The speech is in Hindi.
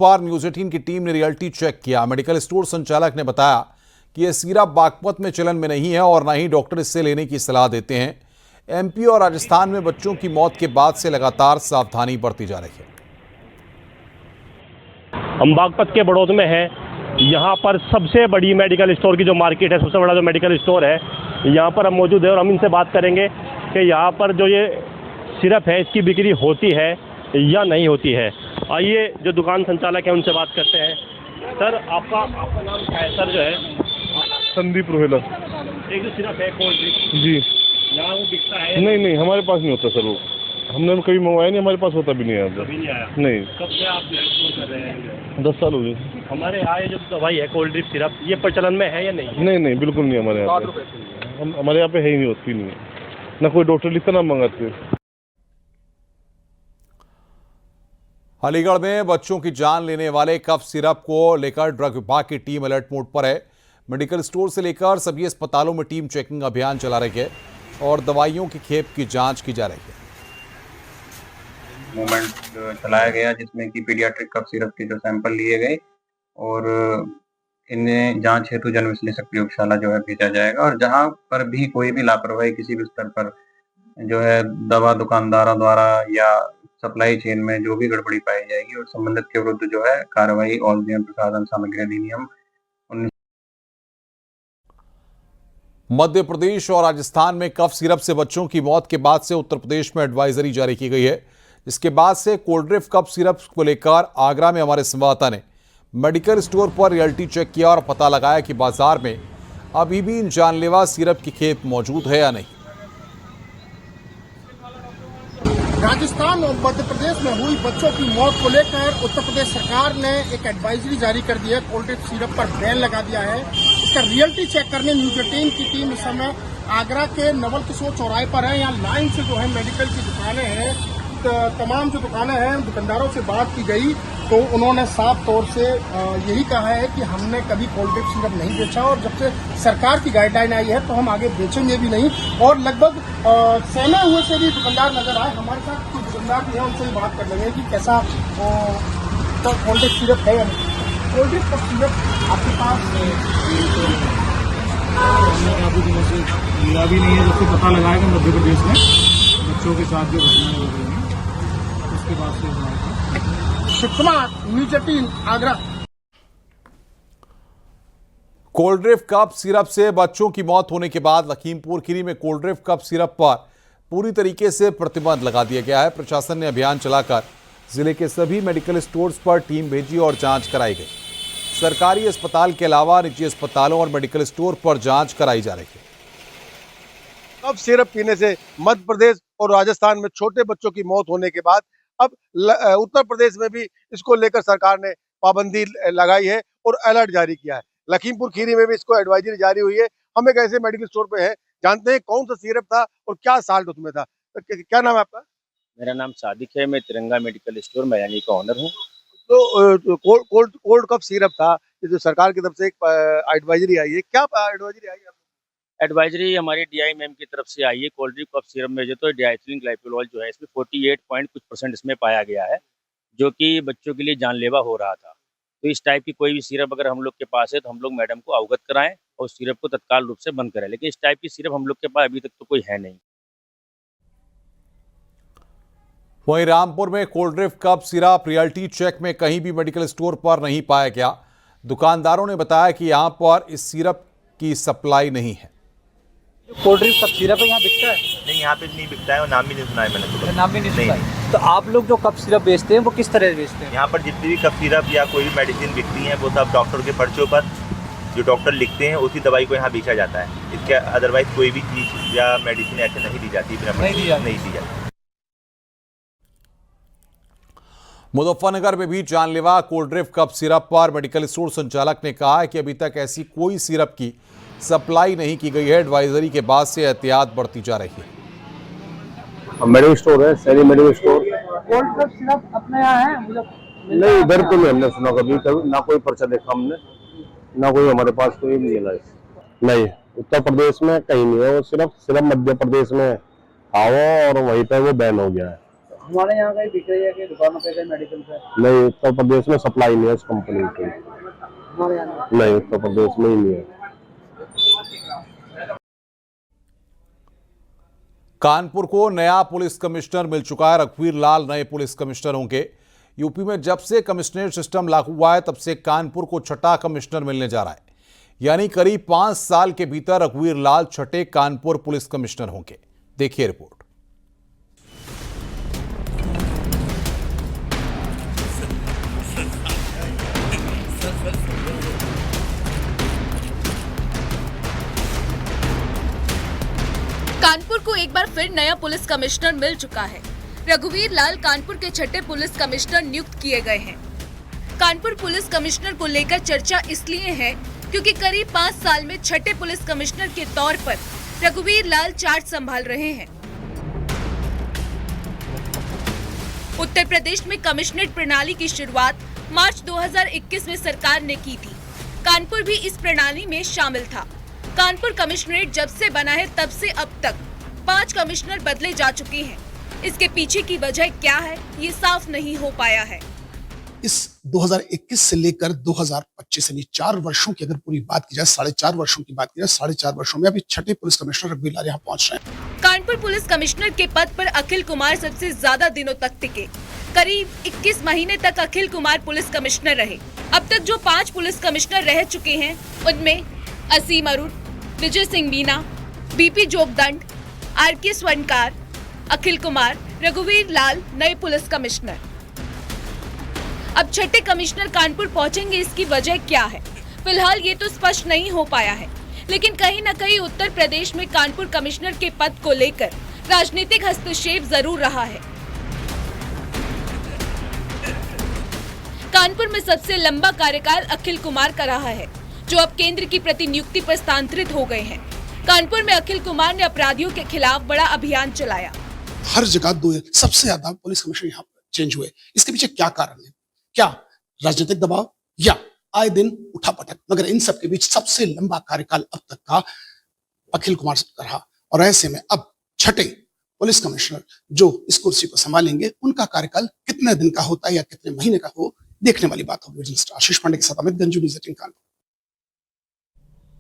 पर न्यूज 18 की टीम ने रियलिटी चेक किया। मेडिकल स्टोर संचालक ने बताया कि यह सिरप बागपत में चलन में नहीं है और न ही डॉक्टर इससे लेने की सलाह देते हैं। एमपी और राजस्थान में बच्चों की मौत के बाद से लगातार सावधानी बरती जा रही है। हम बागपत के बड़ौद में हैं। यहाँ पर सबसे बड़ी मेडिकल स्टोर की जो मार्केट है, सबसे बड़ा जो मेडिकल स्टोर है, यहाँ पर हम मौजूद है और हम इनसे बात करेंगे कि यहाँ पर जो ये सिरप है इसकी बिक्री होती है या नहीं होती है। आइए जो दुकान संचालक है उनसे बात करते हैं। सर आपका नाम क्या है सर? जो है संदीप रोहेला। एक जो सिरप है कोल्ड ड्रिंक जी, यहाँ वो बिकता है? नहीं हमारे पास नहीं होता सर, वो हमने कभी मंगवाया नहीं, हमारे पास होता भी नहीं है। कभी नहीं आया? नहीं। कब से आप कर रहे हैं? 10 साल हो गए। हमारे यहाँ ये जो दवाई है कोल्ड ड्रिंक सिरप, ये प्रचलन में है या नहीं? नहीं बिल्कुल नहीं हमारे यहाँ पे। हमारे यहाँ पे है ही नहीं, होती नहीं है, ना कोई डॉक्टर लिखता ना मंगाते। अलीगढ़ में बच्चों की जान लेने वाले कफ सिरप को लेकर ड्रग विभाग की टीम अलर्ट मोड पर है। मेडिकल स्टोर से लेकर सभी अस्पतालों में टीम चेकिंग अभियान चला रही है और दवाइयों की खेप की जांच की जा रही है। मूवमेंट चलाया गया जिसमें कि पीडियाट्रिक कफ सिरप के जो सैंपल लिए गए और इन्हें जांच हेतु जन विश्लेषक प्रयोगशाला जो है भेजा जाएगा। और जहां पर भी कोई भी लापरवाही किसी भी स्तर पर जो है दवा दुकानदारों द्वारा या सप्लाई चेन में जो भी गड़बड़ी पाई जाएगी और संबंधित के विरुद्ध जो है कार्रवाई औषधि प्रसाधन सामग्री अधिनियम। मध्य प्रदेश और राजस्थान में कफ सिरप से बच्चों की मौत के बाद से उत्तर प्रदेश में एडवाइजरी जारी की गई है। इसके बाद से कोल्ड ड्रिंक कफ सिरप को लेकर आगरा में हमारे संवाददाता ने मेडिकल स्टोर पर रियलिटी चेक किया और पता लगाया कि बाजार में अभी भी इन जानलेवा सिरप की खेप मौजूद है या नहीं। राजस्थान और मध्य प्रदेश में हुई बच्चों की मौत को लेकर उत्तर प्रदेश सरकार ने एक एडवाइजरी जारी कर दी है। कोल्ड ड्रिंक सिरप पर बैन लगा दिया है। इसका रियलिटी चेक करने न्यूज 18 की टीम इस समय आगरा के नवल किशोर चौराहे पर है। यहाँ लाइन से जो है मेडिकल की दुकानें हैं, तमाम जो दुकानें हैं दुकानदारों से बात की गई तो उन्होंने साफ तौर से यही कहा है कि हमने कभी कोल्ड ड्रिंक सिरप नहीं बेचा और जब से सरकार की गाइडलाइन आई है तो हम आगे बेचेंगे भी नहीं। और लगभग सहमे हुए से भी दुकानदार नजर आए। हमारे साथ कुछ दुकानदार भी हैं, उनसे भी बात कर लेंगे कि कैसा कोल्ड ड्रिंक सिरप है या नहीं। कोल्ड ड्रिंक का सिरप आपके पास काफी दिनों से मिला भी नहीं है। जब से पता लगाया कि मध्य प्रदेश में बच्चों के साथ जो घटनाएं हो रही हैं उसके बाद से Shivkumar, news 18 Agra. Cold drink cough syrup से बच्चों की मौत होने के बाद लखीमपुर खीरी में कोल्ड ड्रिंक कप सिरप पर पूरी तरीके से प्रतिबंध लगा दिया गया है। प्रशासन ने अभियान चलाकर जिले के सभी मेडिकल स्टोर्स पर टीम भेजी और जांच कराई गई। सरकारी अस्पताल के अलावा निजी अस्पतालों और मेडिकल स्टोर पर जांच कराई जा रही है। कफ सिरप पीने से मध्य प्रदेश और राजस्थान में छोटे बच्चों की मौत होने के बाद अब उत्तर प्रदेश में भी इसको लेकर सरकार ने पाबंदी लगाई है और अलर्ट जारी किया है। लखीमपुर खीरी में भी इसको एडवाइजरी जारी हुई है। हम एक ऐसे मेडिकल स्टोर पे हैं, जानते हैं कौन सा सिरप था और क्या साल्ट उसमें था। क्या नाम है आपका? मेरा नाम सादिक है, मैं तिरंगा मेडिकल स्टोर मयानी का ओनर हूँ। तो कोल्ड कफ सिरप था, जो सरकार की तरफ से एक एडवाइजरी आई है, क्या एडवाइजरी आई है? एडवाइजरी हमारी DIMM की तरफ से आई है। कोल्ड ड्रिंक कफ सिरप में जो तो डायथिलीन ग्लाइकोल जो है इसमें 48% इसमें पाया गया है, जो कि बच्चों के लिए जानलेवा हो रहा था। तो इस टाइप की कोई भी सिरप अगर हम लोग के पास है तो हम लोग मैडम को अवगत कराएं और सिरप को तत्काल रूप से बंद करें। लेकिन इस टाइप की सिरप हम लोग के पास अभी तक तो कोई है नहीं। वहीं रामपुर में cold drink cough syrup reality check में कहीं भी मेडिकल स्टोर पर नहीं पाया गया। दुकानदारों ने बताया कि यहां पर इस सिरप की सप्लाई नहीं है। कोल्ड ड्रिंक कप सिरप है यहाँ बिकता है? नहीं, यहाँ पे नहीं बिकता है और नाम भी नहीं सुना है मैंने तो। नाम भी नहीं सुना है। तो आप लोग जो कप सिरप बेचते हैं वो किस तरह बेचते हैं? यहाँ पर जितनी भी कप सिरप या कोई भी मेडिसिन बिकती है वो सब डॉक्टर के पर्चों पर जो डॉक्टर लिखते हैं उसी दवाई को यहाँ बेचा जाता है। इसके अदरवाइज कोई भी चीज या मेडिसिन ऐसे नहीं दी जाती, नहीं दी जाती। मुजफ्फरनगर में भी जानलेवा कोल्ड ड्रिंक कप सिरप पर मेडिकल स्टोर संचालक ने कहा है कि अभी तक ऐसी कोई सिरप की सप्लाई नहीं की गई है। एडवाइजरी के बाद से एहतियात बरती जा रही है। मेडिकल स्टोर है, Saini medical store. Cold drink syrup अपने यहाँ है? नहीं, इधर तो नहीं हमने सुना कभी ना कोई पर्चा देखा हमने, ना कोई हमारे पास कोई नहीं मिला। नहीं, उत्तर प्रदेश में कहीं नहीं है वो सिर्फ मध्य प्रदेश में आवा और वहीं पे वो बैन हो गया है। हमारे यहाँ कहीं बिक रही है कि दुकानों पे कहीं मेडिकल पे? नहीं, उत्तर प्रदेश में सप्लाई नहीं है इस कंपनी की। हमारे यहाँ नहीं, उत्तर प्रदेश में ही नहीं है। कानपुर को नया पुलिस कमिश्नर मिल चुका है। रघुवीर लाल नए पुलिस कमिश्नर होंगे। यूपी में जब से कमिश्नरेट सिस्टम लागू हुआ है तब से कानपुर को छठा कमिश्नर मिलने जा रहा है, यानी करीब 5 साल के भीतर रघुवीर लाल छठे कानपुर पुलिस कमिश्नर होंगे। देखिए रिपोर्ट। कानपुर को एक बार फिर नया पुलिस कमिश्नर मिल चुका है। रघुवीर लाल कानपुर के छठे पुलिस कमिश्नर नियुक्त किए गए हैं। कानपुर पुलिस कमिश्नर को लेकर चर्चा इसलिए है क्योंकि करीब 5 साल में छठे पुलिस कमिश्नर के तौर पर रघुवीर लाल चार्ज संभाल रहे हैं। उत्तर प्रदेश में कमिश्नरेट प्रणाली की शुरुआत मार्च 2021 में सरकार ने की थी। कानपुर भी इस प्रणाली में शामिल था। कानपुर कमिश्नरेट जब से बना है तब से अब तक 5 कमिश्नर बदले जा चुके हैं। इसके पीछे की वजह क्या है, ये साफ नहीं हो पाया है। इस 2021 से लेकर 2025 यानी 4 वर्षों की अगर पूरी बात की जाए, 4.5 वर्षों की बात की जाए, 4.5 वर्षों में अभी छठे पुलिस कमिश्नर रघुवीर लाल यहाँ पहुंच रहे हैं। कानपुर पुलिस कमिश्नर के पद पर अखिल कुमार सबसे ज्यादा दिनों तक टिके। करीब 21 महीने तक अखिल कुमार पुलिस कमिश्नर रहे। अब तक जो 5 पुलिस कमिश्नर रह चुके हैं उनमें असीम अरुण, विजय सिंह मीना, बीपी जोगदंड, आरके स्वर्णकार, अखिल कुमार, रघुवीर लाल नए पुलिस कमिश्नर। अब छठे कमिश्नर कानपुर पहुंचेंगे, इसकी वजह क्या है? फिलहाल ये तो स्पष्ट नहीं हो पाया है, लेकिन कहीं न कहीं उत्तर प्रदेश में कानपुर कमिश्नर के पद को लेकर राजनीतिक हस्तक्षेप जरूर रहा है। कानपुर में सबसे लंबा कार्यकाल अखिल कुमार का रहा है, जो अब केंद्र की प्रतिनियुक्ति पर स्थानांतरित हो गए हैं। कानपुर में अखिल कुमार ने अपराधियों के खिलाफ बड़ा अभियान चलाया। हर जगह सबसे ज्यादा पुलिस कमिश्नर यहाँ पर चेंज हुए। इसके पीछे क्या कारण है? क्या राजनीतिक दबाव या आए दिन उठापटक? मगर इन सब के बीच सबसे लंबा कार्यकाल अब तक का अखिल कुमार का रहा, और ऐसे में अब छठे पुलिस कमिश्नर जो इस कुर्सी को संभालेंगे, उनका कार्यकाल कितने दिन का होता है या कितने महीने का हो, देखने वाली बात होगी। आशीष पांडे के साथ अमित गंजू, न्यूज़ 18 कानपुर।